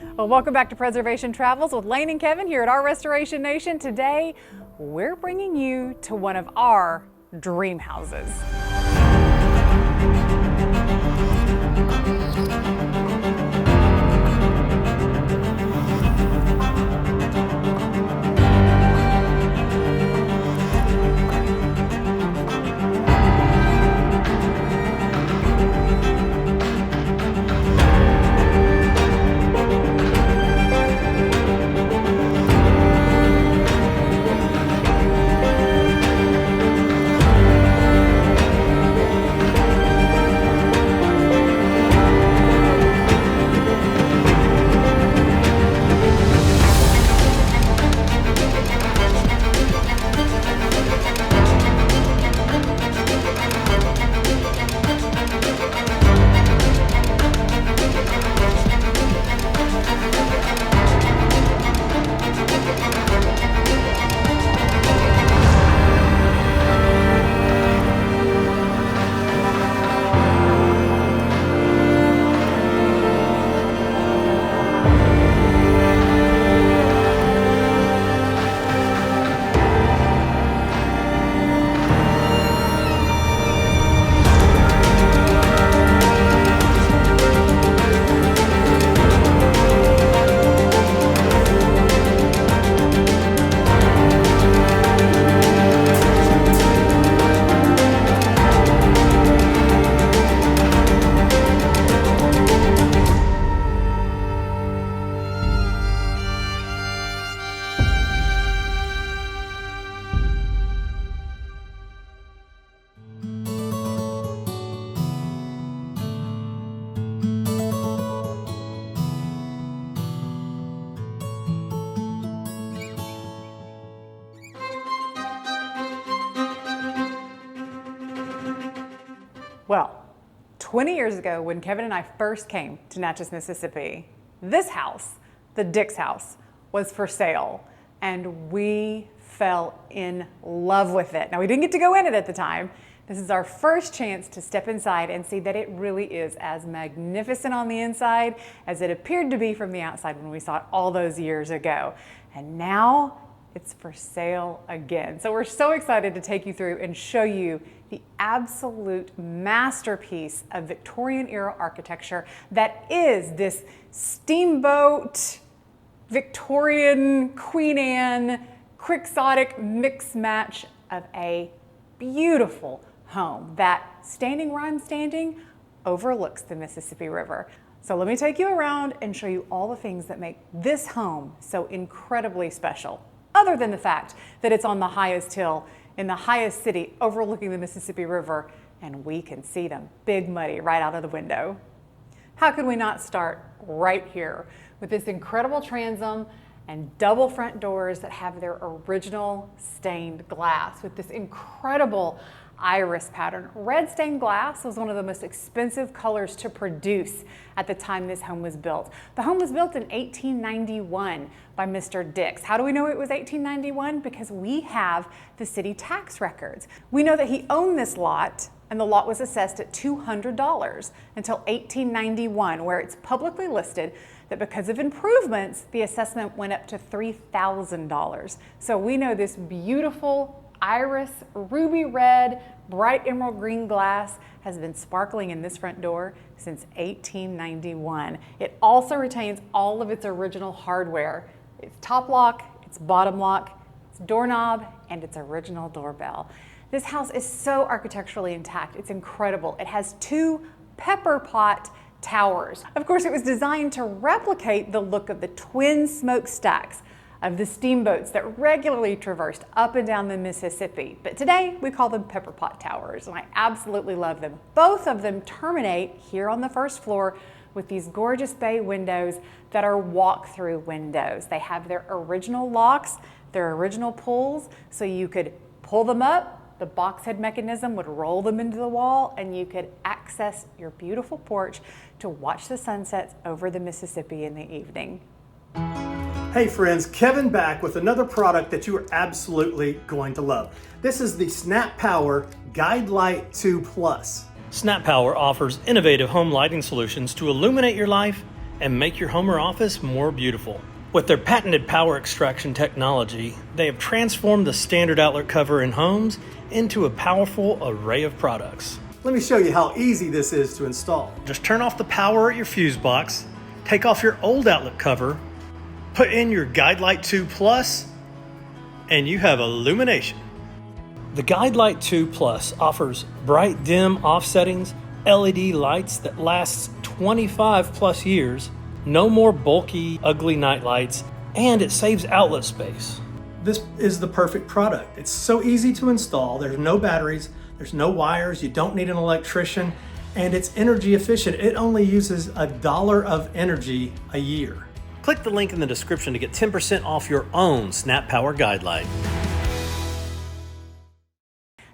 Well, welcome back to Preservation Travels with Lane and Kevin here at our Restoration Nation. Today, we're bringing you to one of our dream houses. Well, 20 years ago when Kevin and I first came to Natchez, Mississippi, this house, the Dix house, was for sale and we fell in love with it. Now we didn't get to go in it at the time. This is our first chance to step inside and see that it really is as magnificent on the inside as it appeared to be from the outside when we saw it all those years ago. And now it's for sale again. So we're so excited to take you through and show you the absolute masterpiece of Victorian era architecture that is this steamboat, Victorian, Queen Anne, quixotic mix match of a beautiful home that, standing where I'm standing, overlooks the Mississippi River. So let me take you around and show you all the things that make this home so incredibly special, other than the fact that it's on the highest hill in the highest city overlooking the Mississippi River, and we can see them big muddy right out of the window. How could we not start right here with this incredible transom and double front doors that have their original stained glass with this incredible iris pattern. Red stained glass was one of the most expensive colors to produce at the time this home was built. The home was built in 1891 by Mr. Dix. How do we know it was 1891? Because we have the city tax records. We know that he owned this lot and the lot was assessed at $200 until 1891, where it's publicly listed that because of improvements, the assessment went up to $3,000. So we know this beautiful iris, ruby red, bright emerald green glass has been sparkling in this front door since 1891. It also retains all of its original hardware. Its top lock, its bottom lock, its doorknob, and its original doorbell. This house is so architecturally intact, it's incredible. It has 2 pepper pot towers. Of course, it was designed to replicate the look of the twin smokestacks of the steamboats that regularly traversed up and down the Mississippi. But today we call them pepper pot towers, and I absolutely love them. Both of them terminate here on the first floor with these gorgeous bay windows that are walk-through windows. They have their original locks, their original pulls, so you could pull them up, the box head mechanism would roll them into the wall, and you could access your beautiful porch to watch the sunsets over the Mississippi in the evening. Hey friends, Kevin back with another product that you are absolutely going to love. This is the Snap Power Guide Light 2 Plus. Snap Power offers innovative home lighting solutions to illuminate your life and make your home or office more beautiful. With their patented power extraction technology, they have transformed the standard outlet cover in homes into a powerful array of products. Let me show you how easy this is to install. Just turn off the power at your fuse box, take off your old outlet cover, put in your Guide Light 2 Plus, and you have illumination. The Guide Light 2 Plus offers bright dim off settings, LED lights that lasts 25 plus years, no more bulky, ugly night lights, and it saves outlet space. This is the perfect product. It's so easy to install. There's no batteries, there's no wires, you don't need an electrician, and it's energy efficient. It only uses $1 of energy a year. Click the link in the description to get 10% off your own Snap Power Guide Light.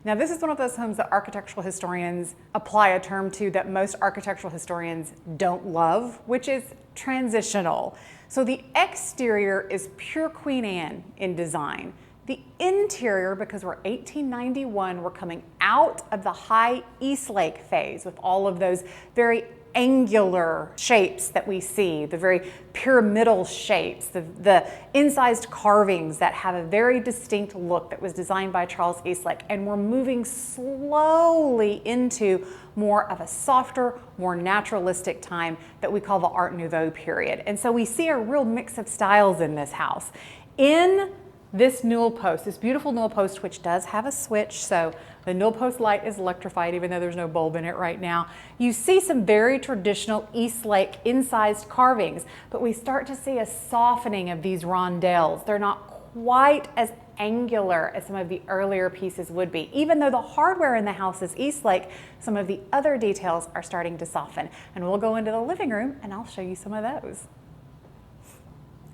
Now, this is one of those homes that architectural historians apply a term to that most architectural historians don't love, which is transitional. So the exterior is pure Queen Anne in design. The interior, because we're 1891, we're coming out of the high Eastlake phase with all of those very angular shapes that we see, the very pyramidal shapes, the incised carvings that have a very distinct look that was designed by Charles Eastlake. And we're moving slowly into more of a softer, more naturalistic time that we call the Art Nouveau period. And so we see a real mix of styles in this house. In this newel post, this beautiful newel post, which does have a switch, so the newel post light is electrified even though there's no bulb in it right now. You see some very traditional Eastlake incised carvings, but we start to see a softening of these rondelles. They're not quite as angular as some of the earlier pieces would be. Even though the hardware in the house is Eastlake, some of the other details are starting to soften. And we'll go into the living room and I'll show you some of those.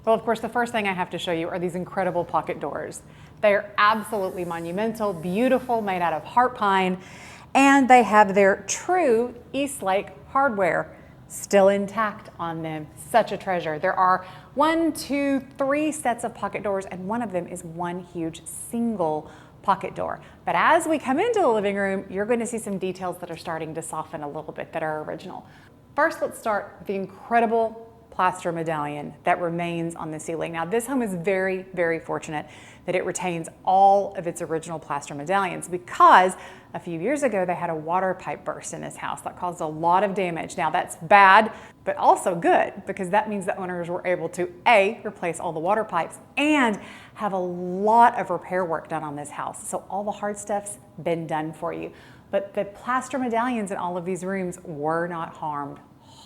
Well, of course, the first thing I have to show you are these incredible pocket doors. They are absolutely monumental, beautiful, made out of heart pine, and they have their true Eastlake hardware still intact on them. Such a treasure. There are 1, 2, 3 sets of pocket doors, and one of them is one huge single pocket door. But as we come into the living room, you're going to see some details that are starting to soften a little bit that are original. First, let's start with the incredible plaster medallion that remains on the ceiling. Now, this home is very, very fortunate that it retains all of its original plaster medallions because a few years ago they had a water pipe burst in this house that caused a lot of damage. Now, that's bad, but also good because that means the owners were able to A, replace all the water pipes and have a lot of repair work done on this house. So all the hard stuff's been done for you. But the plaster medallions in all of these rooms were not harmed.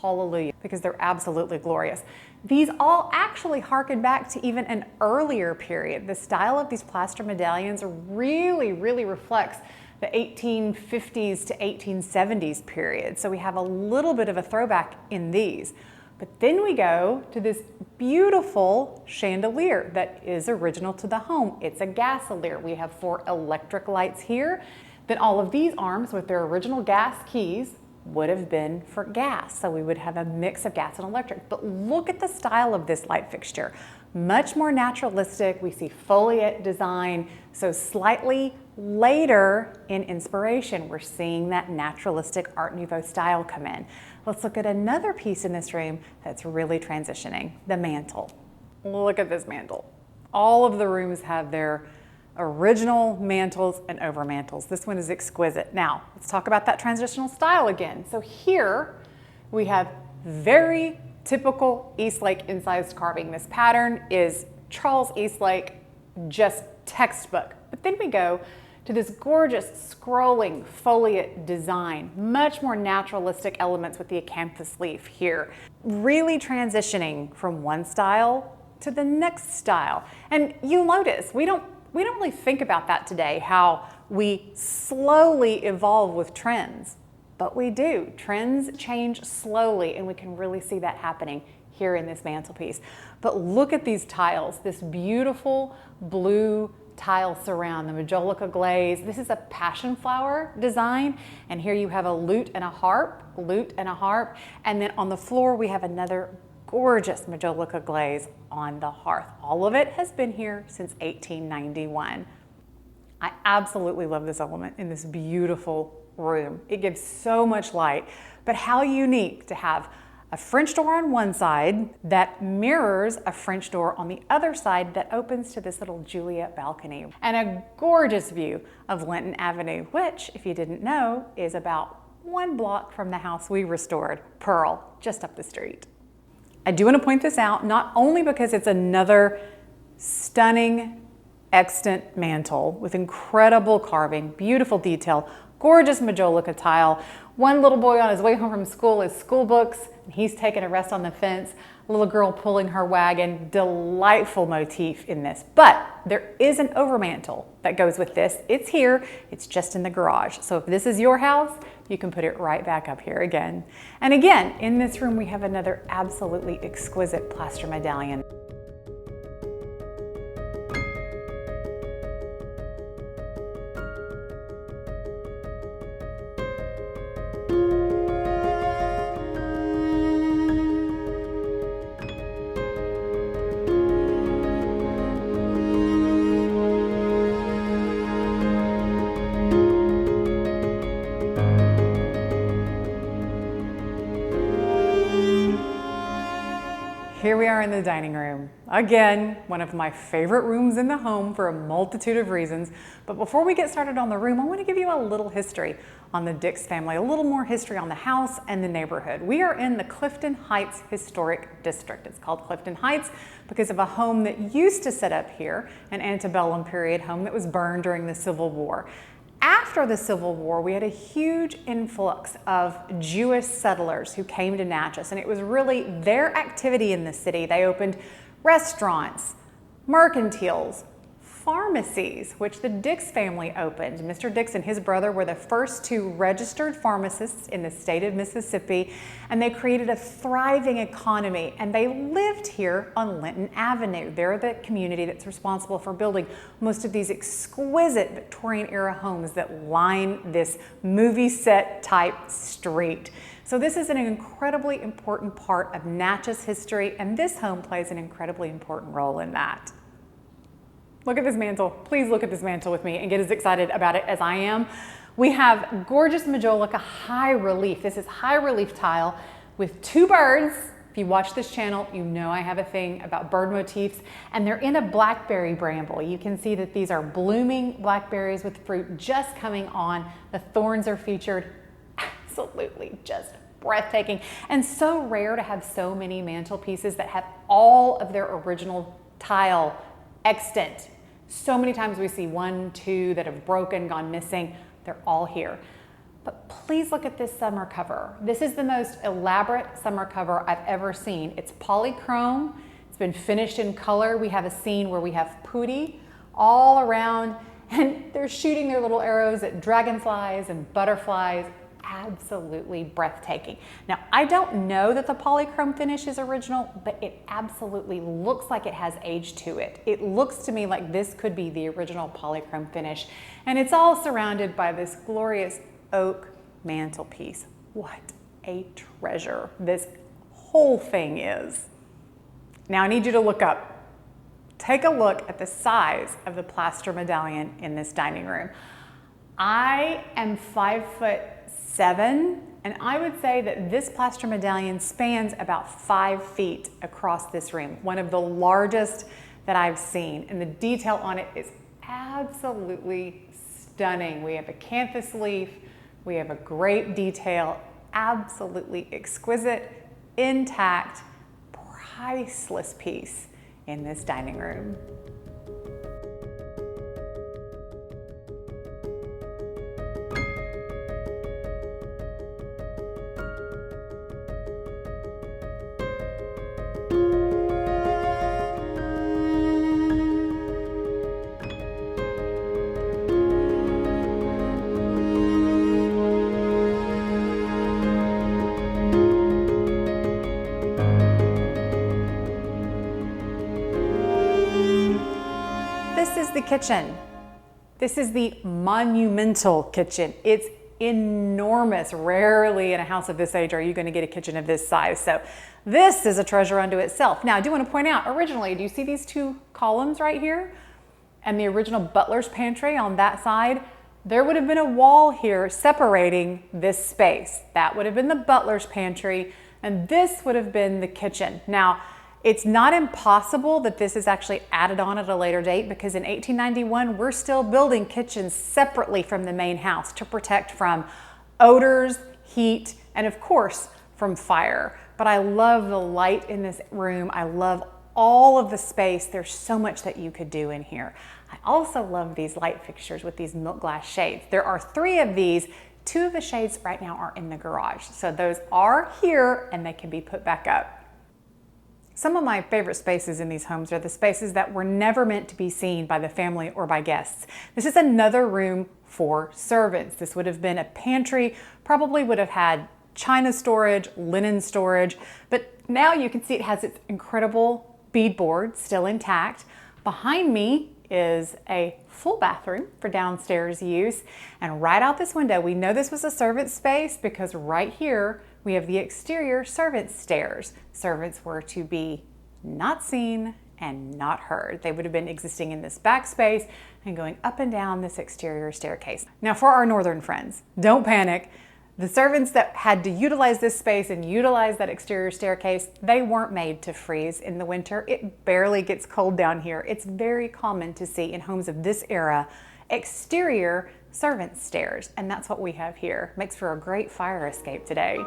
Hallelujah, because they're absolutely glorious. These all actually harken back to even an earlier period. The style of these plaster medallions really, really reflects the 1850s to 1870s period. So we have a little bit of a throwback in these. But then we go to this beautiful chandelier that is original to the home. It's a gasolier. We have 4 electric lights here. Then all of these arms with their original gas keys would have been for gas. So we would have a mix of gas and electric. But look at the style of this light fixture. Much more naturalistic. We see foliate design. So slightly later in inspiration, we're seeing that naturalistic Art Nouveau style come in. Let's look at another piece in this room that's really transitioning, the mantle. Look at this mantle. All of the rooms have their original mantels and overmantels. This one is exquisite. Now, let's talk about that transitional style again. So here we have very typical Eastlake incised carving. This pattern is Charles Eastlake, just textbook. But then we go to this gorgeous scrolling foliate design, much more naturalistic elements with the acanthus leaf here, really transitioning from one style to the next style. And you'll notice we don't really think about that today, how we slowly evolve with trends, but we do. Trends change slowly, and we can really see that happening here in this mantelpiece. But look at these tiles, this beautiful blue tile surround, the majolica glaze. This is a passion flower design, and here you have a lute and a harp, and then on the floor we have another gorgeous majolica glaze on the hearth. All of it has been here since 1891. I absolutely love this element in this beautiful room. It gives so much light, but how unique to have a a French door on one side that mirrors a French door on the other side that opens to this little Juliet balcony, and a gorgeous view of Linton Avenue, which, if you didn't know, is about 1 block from the house we restored, Pearl, just up the street. I do want to point this out, not only because it's another stunning extant mantel with incredible carving, beautiful detail, gorgeous majolica tile. One little boy on his way home from school is school books, and he's taking a rest on the fence. A little girl pulling her wagon, delightful motif in this. But there is an overmantel that goes with this. It's here, it's just in the garage. So if this is your house, you can put it right back up here again. And again, in this room, we have another absolutely exquisite plaster medallion. Here we are in the dining room. Again, one of my favorite rooms in the home for a multitude of reasons. But before we get started on the room, I want to give you a little history on the Dix family, a little more history on the house and the neighborhood. We are in the Clifton Heights Historic District. It's called Clifton Heights because of a home that used to sit up here, an antebellum period home that was burned during the Civil War. After the Civil War, we had a huge influx of Jewish settlers who came to Natchez, and it was really their activity in the city. They opened restaurants, mercantiles, pharmacies, which the Dix family opened. Mr. Dix and his brother were the first 2 registered pharmacists in the state of Mississippi, and they created a thriving economy, and they lived here on Linton Avenue. They're the community that's responsible for building most of these exquisite Victorian era homes that line this movie set type street. So this is an incredibly important part of Natchez history, and this home plays an incredibly important role in that. Look at this mantle. Please look at this mantle with me and get as excited about it as I am. We have gorgeous majolica high relief. This is high relief tile with 2 birds. If you watch this channel, you know I have a thing about bird motifs, and they're in a blackberry bramble. You can see that these are blooming blackberries with fruit just coming on. The thorns are featured. Absolutely just breathtaking, and so rare to have so many mantelpieces that have all of their original tile extant. So many times we see 1, 2 that have broken, gone missing. They're all here. But please look at this summer cover. This is the most elaborate summer cover I've ever seen. It's polychrome. It's been finished in color. We have a scene where we have Pootie all around, and they're shooting their little arrows at dragonflies and butterflies. Absolutely breathtaking. Now, I don't know that the polychrome finish is original, but it absolutely looks like it has age to it. It looks to me like this could be the original polychrome finish, and it's all surrounded by this glorious oak mantelpiece. What a treasure this whole thing is. Now, I need you to look up. Take a look at the size of the plaster medallion in this dining room. I am 5'7", and I would say that this plaster medallion spans about 5 feet across this room, one of the largest that I've seen, and the detail on it is absolutely stunning. We have a canthus leaf, we have a great detail, absolutely exquisite, intact, priceless piece in this dining room. This is the kitchen. This is the monumental kitchen. It's enormous. Rarely in a house of this age are you going to get a kitchen of this size. So this is a treasure unto itself. Now, I do want to point out, originally, do you see these 2 columns right here? And the original butler's pantry on that side? There would have been a wall here separating this space. That would have been the butler's pantry. And this would have been the kitchen. Now, it's not impossible that this is actually added on at a later date, because in 1891, we're still building kitchens separately from the main house to protect from odors, heat, and of course, from fire. But I love the light in this room. I love all of the space. There's so much that you could do in here. I also love these light fixtures with these milk glass shades. There are 3 of these. 2 of the shades right now are in the garage. So those are here and they can be put back up. Some of my favorite spaces in these homes are the spaces that were never meant to be seen by the family or by guests. This is another room for servants. This would have been a pantry, probably would have had china storage, linen storage, but now you can see it has its incredible beadboard still intact. Behind me is a full bathroom for downstairs use. And right out this window, we know this was a servant space because right here we have the exterior servant stairs. Servants were to be not seen and not heard. They would have been existing in this back space and going up and down this exterior staircase. Now for our northern friends, don't panic. The servants that had to utilize this space and utilize that exterior staircase, they weren't made to freeze in the winter. It barely gets cold down here. It's very common to see in homes of this era exterior servant stairs, and that's what we have here. Makes for a great fire escape today.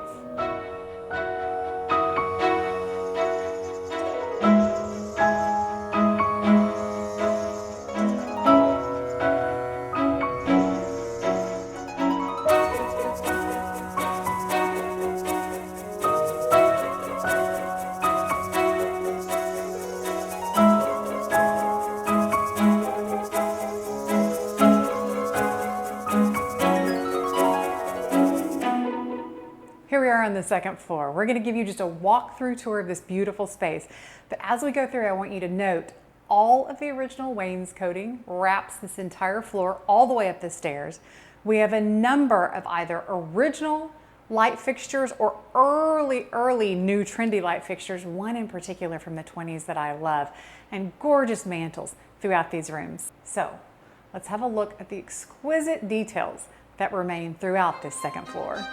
Here we are on the second floor. We're going to give you just a walk-through tour of this beautiful space. But as we go through, I want you to note all of the original wainscoting wraps this entire floor all the way up the stairs. We have a number of either original light fixtures or early new trendy light fixtures, one in particular from the 20s that I love, and gorgeous mantels throughout these rooms. So let's have a look at the exquisite details that remain throughout this second floor.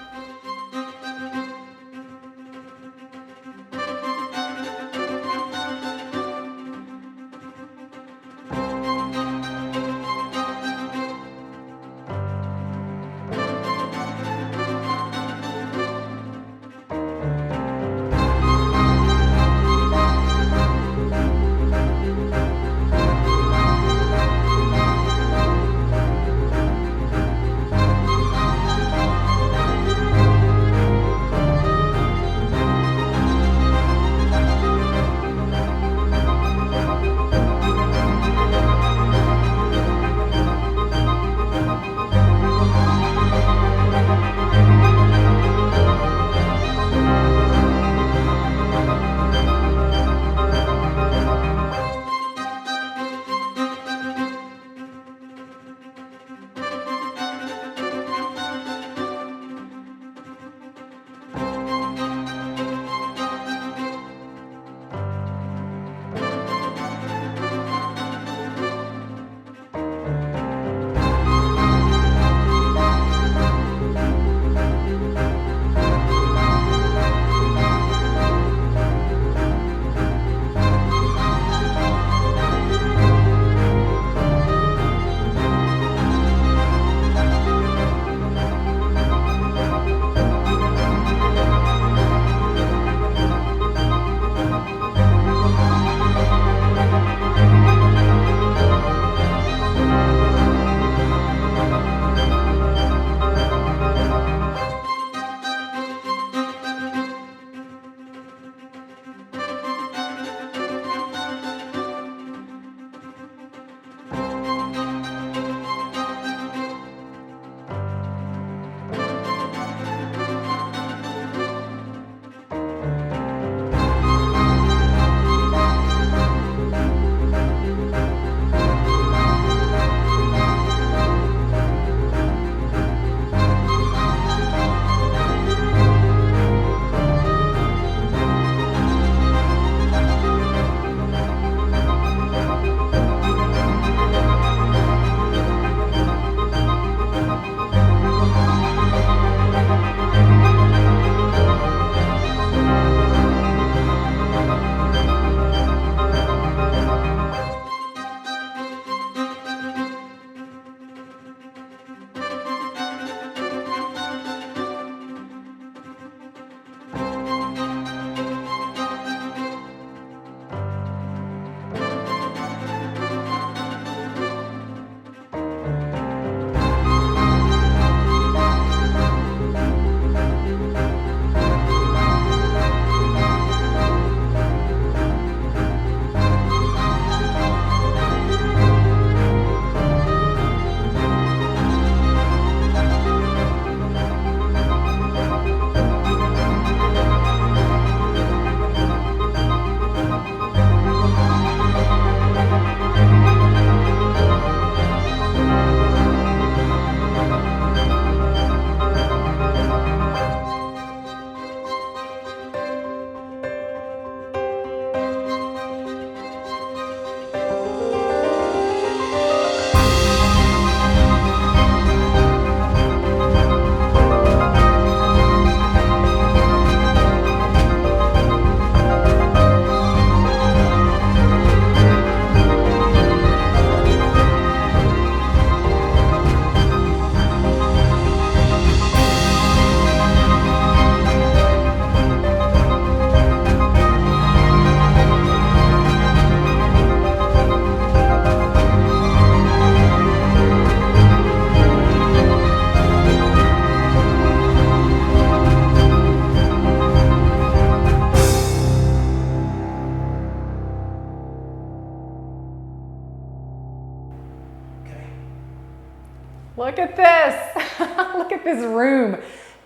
Look at this. Look at this room.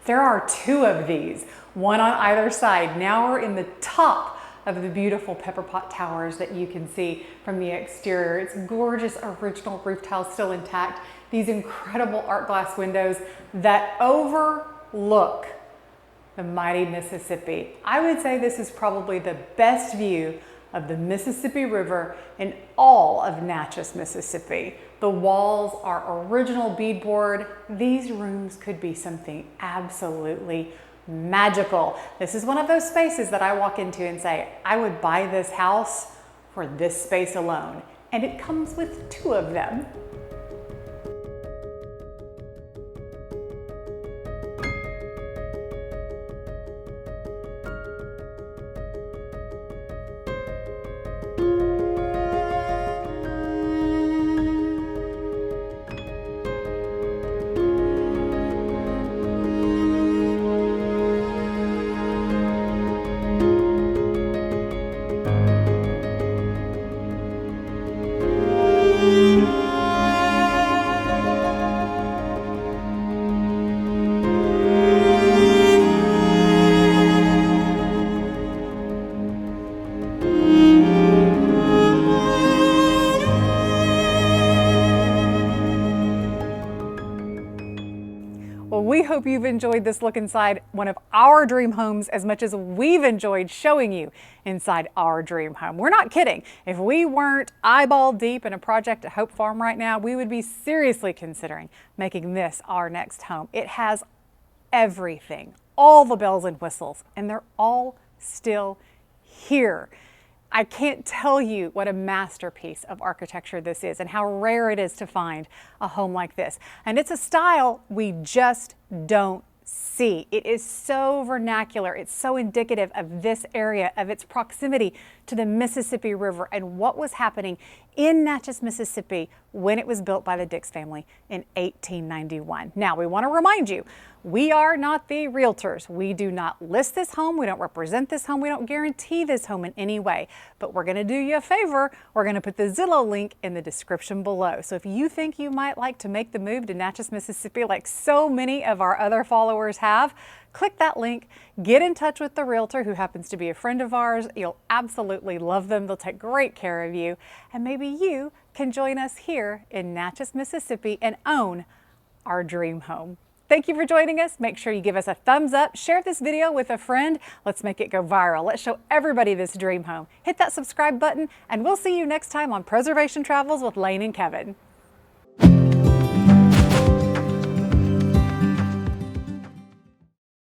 There are two of these, one on either side. Now we're in the top of the beautiful pepper pot towers that you can see from the exterior. It's gorgeous original roof tiles still intact. These incredible art glass windows that overlook the mighty Mississippi. I would say this is probably the best view of the Mississippi River in all of Natchez, Mississippi. The walls are original beadboard. These rooms could be something absolutely magical. This is one of those spaces that I walk into and say, I would buy this house for this space alone. And it comes with two of them. Well, we hope you've enjoyed this look inside one of our dream homes as much as we've enjoyed showing you inside our dream home. We're not kidding. If we weren't eyeball deep in a project at Hope Farm right now, we would be seriously considering making this our next home. It has everything, all the bells and whistles, and they're all still here. I can't tell you what a masterpiece of architecture this is and how rare it is to find a home like this. And it's a style we just don't see. It is so vernacular. It's so indicative of this area, of its proximity to the Mississippi River and what was happening in Natchez, Mississippi when it was built by the Dix family in 1891. Now, we want to remind you, we are not the realtors. We do not list this home. We don't represent this home. We don't guarantee this home in any way. But we're going to do you a favor. We're going to put the Zillow link in the description below. So if you think you might like to make the move to Natchez, Mississippi, like so many of our other followers have, click that link, get in touch with the realtor who happens to be a friend of ours. You'll absolutely love them. They'll take great care of you. And maybe you can join us here in Natchez, Mississippi and own our dream home. Thank you for joining us. Make sure you give us a thumbs up, share this video with a friend. Let's make it go viral. Let's show everybody this dream home. Hit that subscribe button and we'll see you next time on Preservation Travels with Lane and Kevin.